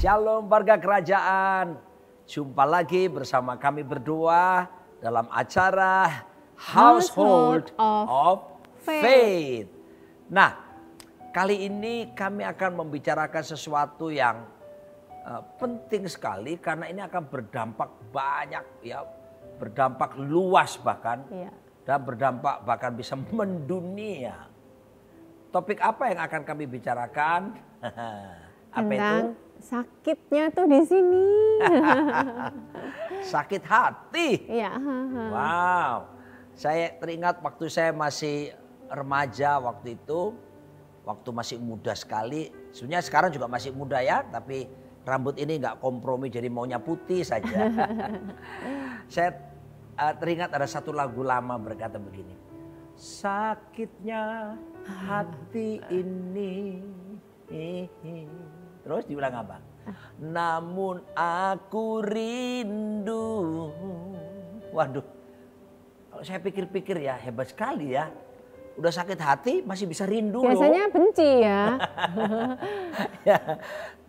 Shalom warga kerajaan. Jumpa lagi bersama kami berdua dalam acara Household of Faith. Nah, kali ini kami akan membicarakan sesuatu yang penting sekali karena ini akan berdampak banyak ya, berdampak luas bahkan dan berdampak bahkan bisa mendunia. Topik apa yang akan kami bicarakan? Apa tentang itu? Sakitnya tuh di sini. Sakit hati. Iya. Wow. Saya teringat waktu saya masih remaja waktu itu, waktu masih muda sekali. Sebenarnya sekarang juga masih muda ya, tapi rambut ini nggak kompromi jadi maunya putih saja. Saya teringat ada satu lagu lama berkata begini. Sakitnya hati ini. Terus dibilang apa? Namun aku rindu. Waduh, kalau saya pikir-pikir ya hebat sekali ya. Udah sakit hati masih bisa rindu. Biasanya loh. benci ya. Ya.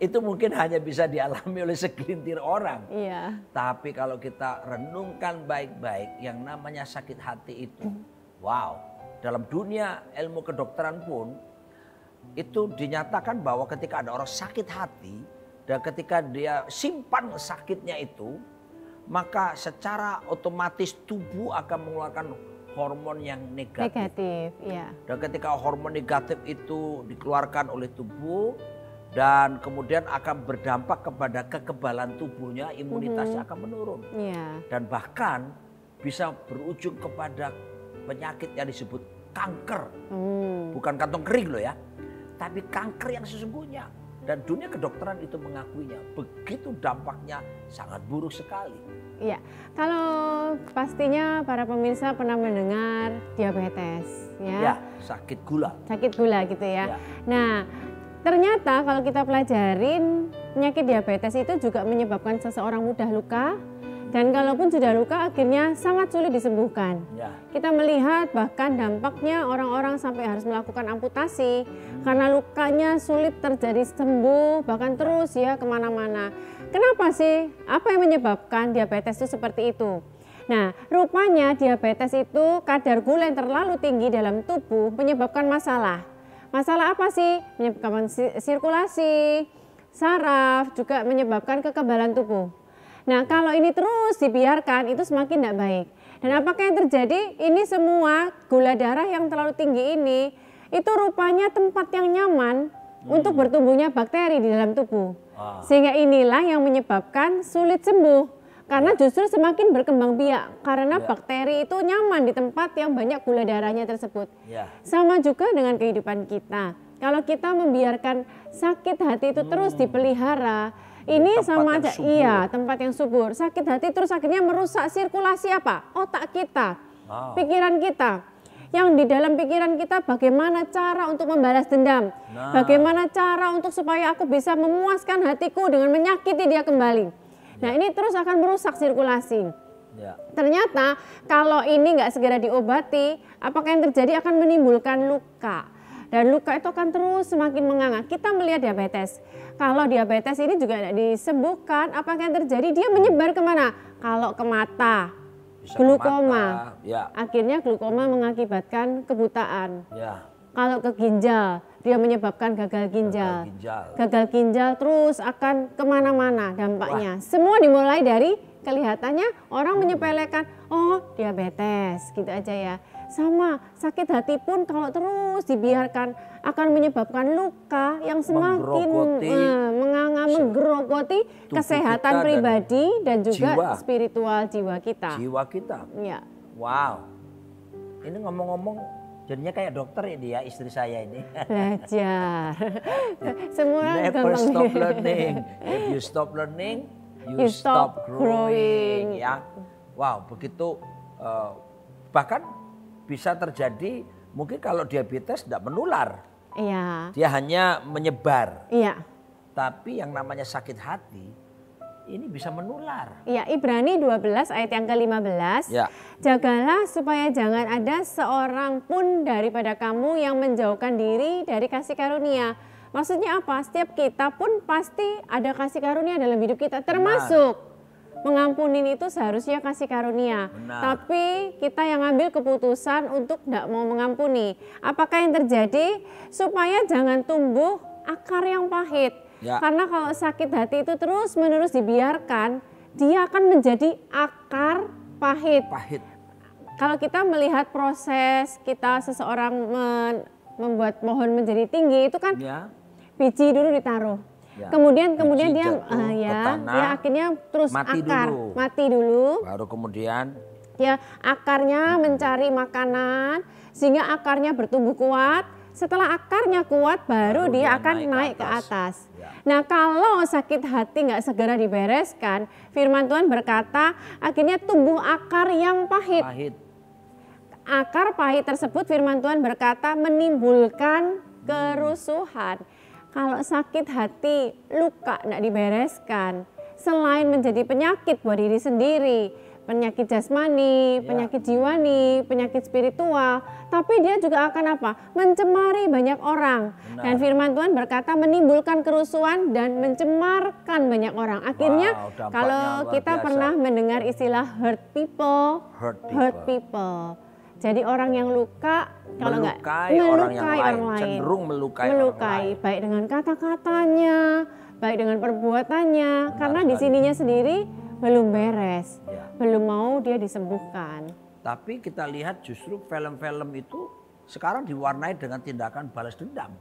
Itu mungkin hanya bisa dialami oleh segelintir orang. Iya. Tapi kalau kita renungkan baik-baik yang namanya sakit hati itu. Wow, dalam dunia ilmu kedokteran pun itu dinyatakan bahwa ketika ada orang sakit hati dan ketika dia simpan sakitnya itu, maka secara otomatis tubuh akan mengeluarkan hormon yang negatif. Iya. Dan ketika hormon negatif itu dikeluarkan oleh tubuh dan kemudian akan berdampak kepada kekebalan tubuhnya, imunitasnya akan menurun. Iya. Dan bahkan bisa berujung kepada penyakit yang disebut kanker. Bukan kantong kering loh ya. Tapi kanker yang sesungguhnya. Dan dunia kedokteran itu mengakuinya. Begitu dampaknya sangat buruk sekali. Iya. Kalau pastinya para pemirsa pernah mendengar diabetes. Ya, sakit gula. Sakit gula gitu ya. Ya. Nah, ternyata kalau kita pelajarin penyakit diabetes itu juga menyebabkan seseorang mudah luka. Dan kalaupun sudah luka akhirnya sangat sulit disembuhkan. Ya. Kita melihat bahkan dampaknya orang-orang sampai harus melakukan amputasi. Karena lukanya sulit terjadi sembuh bahkan terus ya kemana-mana. Kenapa sih? Apa yang menyebabkan diabetes itu seperti itu? Nah, rupanya diabetes itu kadar gula yang terlalu tinggi dalam tubuh menyebabkan masalah. Masalah apa sih? Menyebabkan sirkulasi, saraf, juga menyebabkan kekebalan tubuh. Nah, kalau ini terus dibiarkan itu semakin tidak baik. Dan apakah yang terjadi? Ini semua gula darah yang terlalu tinggi ini itu rupanya tempat yang nyaman untuk bertumbuhnya bakteri di dalam tubuh. Sehingga inilah yang menyebabkan sulit sembuh. Karena justru semakin berkembang biak karena bakteri itu nyaman di tempat yang banyak gula darahnya tersebut. Sama juga dengan kehidupan kita. Kalau kita membiarkan sakit hati itu terus dipelihara, ini sama aja, tempat yang subur. Sakit hati terus akhirnya merusak sirkulasi apa? Otak kita, pikiran kita. Yang di dalam pikiran kita bagaimana cara untuk membalas dendam. Bagaimana cara untuk supaya aku bisa memuaskan hatiku dengan menyakiti dia kembali. Nah ini terus akan merusak sirkulasi. Ternyata kalau ini nggak segera diobati, apakah yang terjadi akan menimbulkan luka. Dan luka itu akan terus semakin menganga. Kita melihat diabetes. Kalau diabetes ini juga tidak disembuhkan, apakah yang terjadi? Dia menyebar kemana? Kalau ke mata, bisa glukoma. Akhirnya glukoma mengakibatkan kebutaan. Kalau ke ginjal, dia menyebabkan gagal ginjal. Gagal ginjal terus akan kemana-mana dampaknya. Semua dimulai dari kelihatannya orang menyepelekan, oh diabetes gitu aja ya. Sama sakit hati pun kalau terus dibiarkan akan menyebabkan luka yang semakin menganga, menggerogoti kesehatan pribadi dan juga spiritual jiwa kita. Ya. Wow. Ini ngomong-ngomong jadinya kayak dokter ini ya istri saya ini. Belajar. Semua never stop learning. If you stop learning, you stop growing. Ya. Wow, begitu bahkan bisa terjadi mungkin kalau diabetes tidak menular. Iya. Dia hanya menyebar. Iya. Tapi yang namanya sakit hati ini bisa menular. Iya, Ibrani 12 ayat yang ke-15. Jagalah supaya jangan ada seorang pun daripada kamu yang menjauhkan diri dari kasih karunia, Maksudnya apa? Setiap kita pun pasti ada kasih karunia dalam hidup kita, termasuk mengampunin itu seharusnya kasih karunia. Benar. Tapi kita yang ambil keputusan untuk tidak mau mengampuni. Apakah yang terjadi? Supaya jangan tumbuh akar yang pahit. Ya. Karena kalau sakit hati itu terus-menerus dibiarkan, dia akan menjadi akar pahit. Kalau kita melihat proses kita seseorang membuat pohon menjadi tinggi itu kan biji dulu ditaruh. Kemudian dia dia akhirnya terus mati dulu. Baru kemudian ya akarnya mencari makanan sehingga akarnya bertumbuh kuat. Setelah akarnya kuat baru dia akan naik ke atas. Nah kalau sakit hati nggak segera dibereskan, firman Tuhan berkata akhirnya tumbuh akar yang pahit. Akar pahit tersebut firman Tuhan berkata menimbulkan kerusuhan. Kalau sakit hati, luka tidak dibereskan, selain menjadi penyakit buat diri sendiri, penyakit jasmani, penyakit jiwani, penyakit spiritual, tapi dia juga akan apa? Mencemari banyak orang. Dan firman Tuhan berkata menimbulkan kerusuhan dan mencemarkan banyak orang. Akhirnya kalau kita pernah mendengar istilah hurt people. Jadi orang yang luka, kalau nggak melukai orang lain, cenderung melukai baik dengan kata-katanya, baik dengan perbuatannya, karena di sininya sendiri belum beres, belum mau dia disembuhkan. Tapi kita lihat justru film-film itu sekarang diwarnai dengan tindakan balas dendam.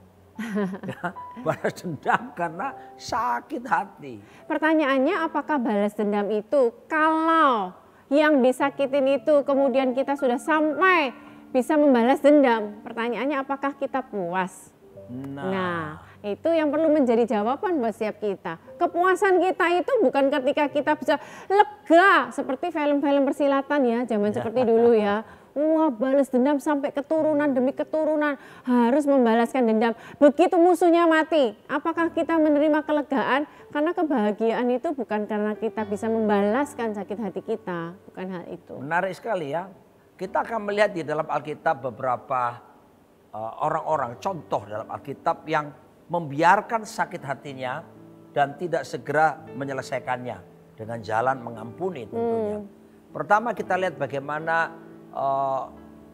Balas dendam karena sakit hati. Pertanyaannya apakah balas dendam itu kalau yang disakitin itu kemudian kita sudah sampai bisa membalas dendam. Pertanyaannya apakah kita puas? Nah, itu yang perlu menjadi jawaban buat setiap kita. Kepuasan kita itu bukan ketika kita bisa lega seperti film-film persilatan ya, zaman seperti dulu ya. Wah, balas dendam sampai keturunan demi keturunan harus membalaskan dendam. Begitu musuhnya mati, apakah kita menerima kelegaan? Karena kebahagiaan itu bukan karena kita bisa membalaskan sakit hati kita, bukan hal itu. Menarik sekali ya. Kita akan melihat di dalam Alkitab beberapa orang-orang contoh dalam Alkitab yang membiarkan sakit hatinya dan tidak segera menyelesaikannya dengan jalan mengampuni tentunya. Pertama kita lihat bagaimana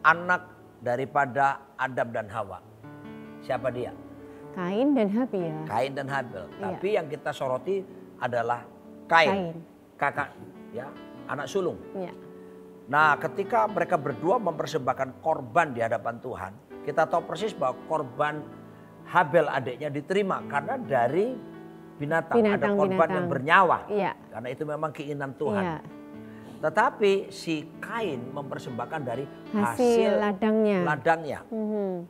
anak daripada Adam dan Hawa. Siapa dia? Kain dan Habil. Kain dan Habil. Tapi yang kita soroti adalah Kain. Kakak ya, anak sulung. Iya. Nah, ketika mereka berdua mempersembahkan korban di hadapan Tuhan, kita tahu persis bahwa korban Habel adiknya diterima karena dari binatang ada korban yang bernyawa. Iya. Karena itu memang keinginan Tuhan. Iya. Tetapi si Kain mempersembahkan dari hasil ladangnya.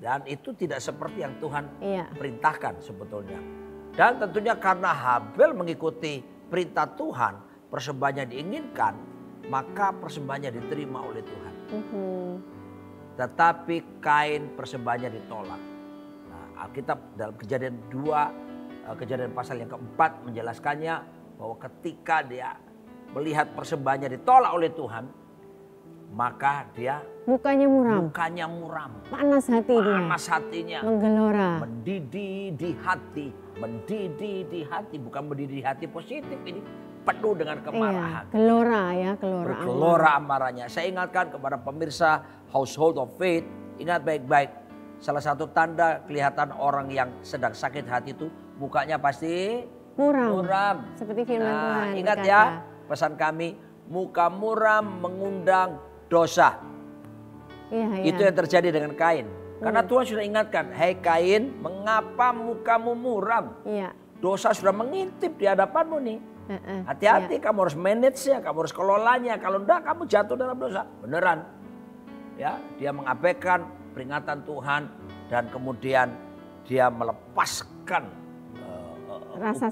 Dan itu tidak seperti yang Tuhan perintahkan sebetulnya. Dan tentunya karena Habel mengikuti perintah Tuhan, persembahannya diinginkan, maka persembahannya diterima oleh Tuhan. Tetapi Kain persembahannya ditolak. Nah, Alkitab dalam Kejadian 2, Kejadian pasal yang keempat menjelaskannya bahwa ketika dia melihat persembahannya ditolak oleh Tuhan, maka dia mukanya muram. Panas hatinya. Menggelora. Mendidih di hati, bukan mendidih di hati positif ini, penuh dengan kemarahan. Gelora amarahnya. Saya ingatkan kepada pemirsa Household of Faith, ingat baik-baik. Salah satu tanda kelihatan orang yang sedang sakit hati itu mukanya pasti muram. Seperti firman Tuhan. Ingat ya. Pesan kami, muka muram mengundang dosa. Itu yang terjadi dengan Kain. Karena Tuhan sudah ingatkan, hei Kain, mengapa mukamu muram? Dosa sudah mengintip di hadapanmu nih. Hati-hati, kamu harus manage-nya, kamu harus kelolanya. Kalau enggak, kamu jatuh dalam dosa. Beneran. Ya, dia mengabaikan peringatan Tuhan dan kemudian dia melepaskan rasa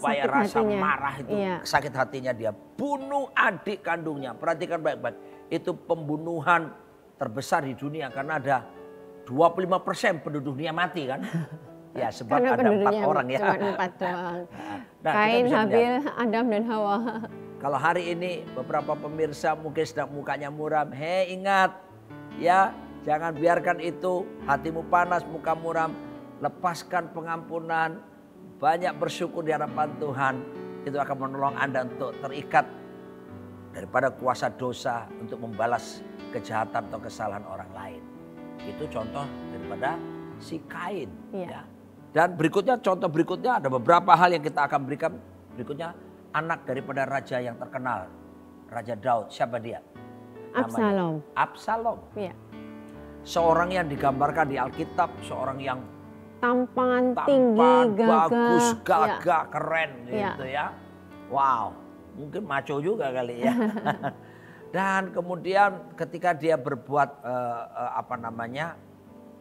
marah itu, sakit hatinya dia bunuh adik kandungnya. Perhatikan baik-baik, itu pembunuhan terbesar di dunia karena ada 25% penduduk dunia mati kan. Ya sebab karena ada 4 orang ya. Cuma 4 doang. Kain, Habil, Adam dan Hawa. Kalau hari ini beberapa pemirsa mungkin sedang mukanya muram. Hei ingat ya, jangan biarkan itu hatimu panas, muka muram. Lepaskan pengampunan. banyak bersyukur di hadapan Tuhan, itu akan menolong Anda untuk terikat daripada kuasa dosa untuk membalas kejahatan atau kesalahan orang lain. Itu contoh daripada si Kain. Iya. Ya. Dan berikutnya, contoh berikutnya ada beberapa hal yang kita akan berikan. Berikutnya anak daripada raja yang terkenal, Raja Daud. Siapa dia? Absalom. Absalom. Iya. Seorang yang digambarkan di Alkitab, seorang yang Tampan, tinggi, gagah, bagus, ya. gagah, keren gitu ya. Wow, mungkin maco juga kali ya. Dan kemudian ketika dia berbuat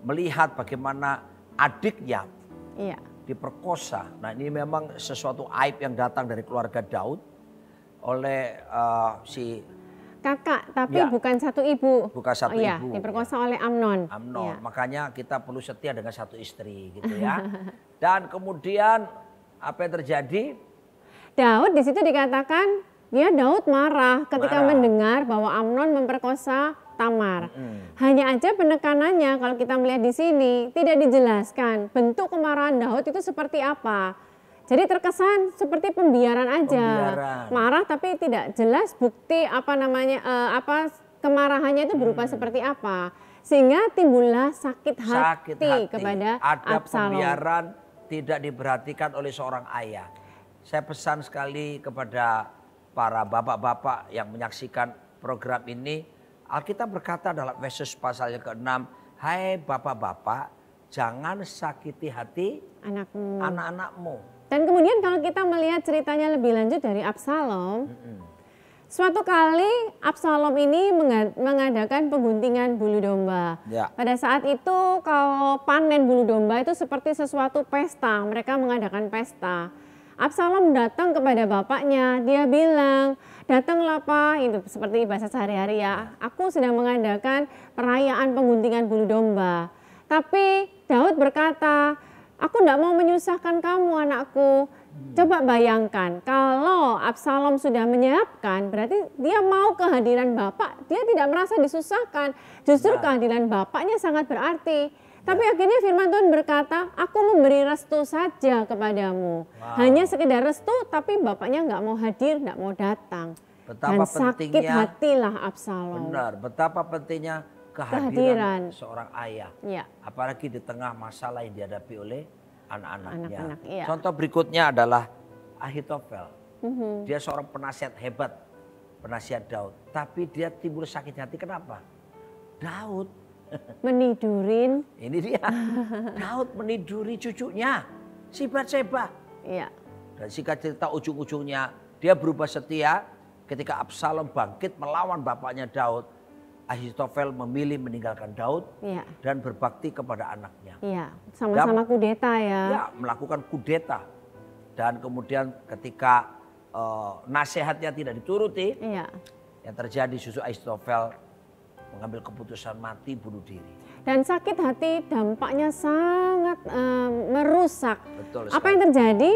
melihat bagaimana adiknya diperkosa. Nah, ini memang sesuatu aib yang datang dari keluarga Daud oleh si kakak, tapi bukan satu ibu. Bukan satu ibu. Diperkosa oleh Amnon. Amnon. Makanya kita perlu setia dengan satu istri gitu ya. Dan kemudian apa yang terjadi? Daud di situ dikatakan Daud marah ketika mendengar bahwa Amnon memperkosa Tamar. Hanya aja penekanannya kalau kita melihat di sini tidak dijelaskan bentuk kemarahan Daud itu seperti apa. Jadi terkesan seperti pembiaran aja, marah tapi tidak jelas bukti kemarahannya itu berupa seperti apa, sehingga timbullah sakit hati kepada ada Absalom. Pembiaran tidak diperhatikan oleh seorang ayah. Saya pesan sekali kepada para bapak-bapak yang menyaksikan program ini, Alkitab berkata dalam Efesus pasal yang ke-6, hai bapak-bapak, jangan sakiti hati anak-anakmu. Dan kemudian kalau kita melihat ceritanya lebih lanjut dari Absalom, suatu kali Absalom ini mengadakan pengguntingan bulu domba. Ya. Pada saat itu kalau panen bulu domba itu seperti sesuatu pesta, mereka mengadakan pesta. Absalom datang kepada bapaknya, dia bilang, datanglah Pak, itu seperti bahasa sehari-hari ya, aku sedang mengadakan perayaan pengguntingan bulu domba. Tapi Daud berkata, aku tidak mau menyusahkan kamu anakku. Coba bayangkan kalau Absalom sudah menyiapkan, berarti dia mau kehadiran bapak. Dia tidak merasa disusahkan. Justru kehadiran bapaknya sangat berarti. Tapi akhirnya firman Tuhan berkata, aku memberi restu saja kepadamu. Hanya sekedar restu, tapi bapaknya nggak mau hadir, nggak mau datang. Betapa dan sakit hatilah Absalom. Benar, betapa pentingnya kehadiran seorang ayah. Ya. Apalagi di tengah masalah yang dihadapi oleh anak-anaknya. Iya. Contoh berikutnya adalah Ahitofel. Dia seorang penasihat hebat, penasihat Daud. Tapi dia timbul sakit hati, kenapa? Daud menidurin. Ini dia. Daud meniduri cucunya, si Batseba. Iya. Dan singkat cerita ujung-ujungnya dia berubah setia ketika Absalom bangkit melawan bapaknya Daud. Ahitofel memilih meninggalkan Daud dan berbakti kepada anaknya. Iya, sama-sama kudeta ya. Ya, melakukan kudeta. Dan kemudian ketika nasihatnya tidak dituruti, yang terjadi justru Ahitofel mengambil keputusan mati bunuh diri. Dan sakit hati dampaknya sangat merusak. Betul sekali. Apa yang terjadi?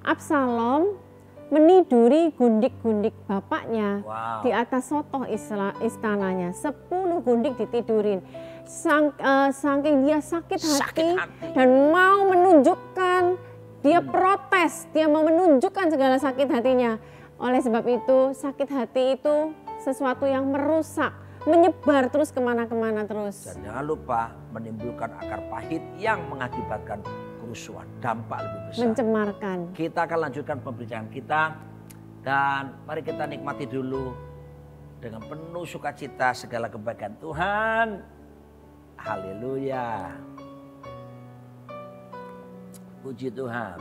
Absalom meniduri gundik-gundik bapaknya di atas sotoh istananya. 10 gundik ditidurin. Saking dia sakit hati dan mau menunjukkan, dia protes, dia mau menunjukkan segala sakit hatinya. Oleh sebab itu sakit hati itu sesuatu yang merusak, menyebar terus kemana-kemana terus. Dan jangan lupa menimbulkan akar pahit yang mengakibatkan kerusuhan, dampak lebih besar. Mencemarkan. Kita akan lanjutkan pembicaraan kita dan mari kita nikmati dulu dengan penuh sukacita segala kebaikan Tuhan. Haleluya. Puji Tuhan.